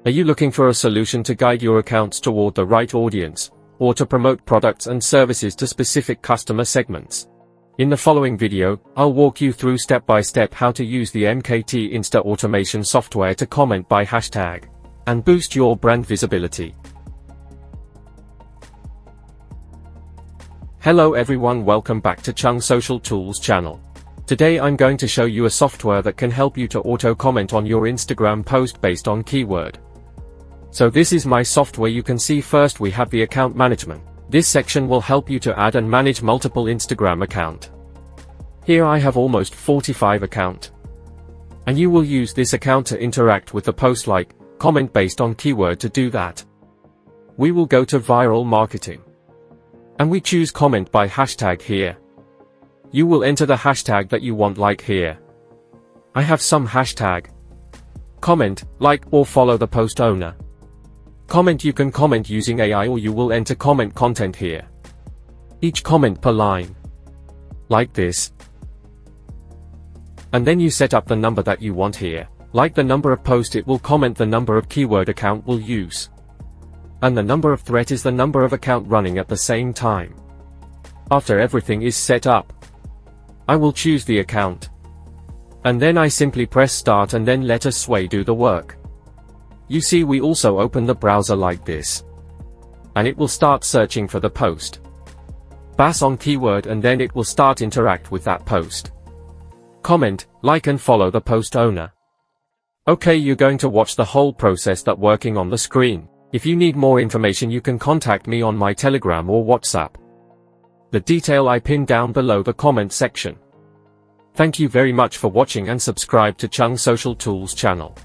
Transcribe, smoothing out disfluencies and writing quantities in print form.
Are you looking for a solution to guide your accounts toward the right audience, or to promote products and services to specific customer segments? In the following video, I'll walk you through step-by-step how to use the MKT Insta automation software to comment by hashtag and boost your brand visibility. Hello everyone, welcome back to Chung Social Tools channel. Today I'm going to show you a software that can help you to auto-comment on your Instagram post based on keyword. So this is my software. You can see first we have the account management. This section will help you to add and manage multiple Instagram account. Here I have almost 45 account. And you will use this account to interact with the post, like comment based on keyword. To do that, we will go to viral marketing. And we choose comment by hashtag here. You will enter the hashtag that you want, like here. I have some hashtag. Comment, like, or follow the post owner. Comment, you can comment using AI, or you will enter comment content here. Each comment per line. Like this. And then you set up the number that you want here. Like the number of post it will comment, the number of keyword account will use. And the number of thread is the number of account running at the same time. After everything is set up, I will choose the account. And then I simply press start and then let Sway do the work. You see, we also open the browser like this. And it will start searching for the post. Pass on keyword and then it will start interact with that post. Comment, like and follow the post owner. Okay, you're going to watch the whole process that working on the screen. If you need more information you can contact me on my Telegram or WhatsApp. The detail I pinned down below the comment section. Thank you very much for watching and subscribe to Chung Social Tools channel.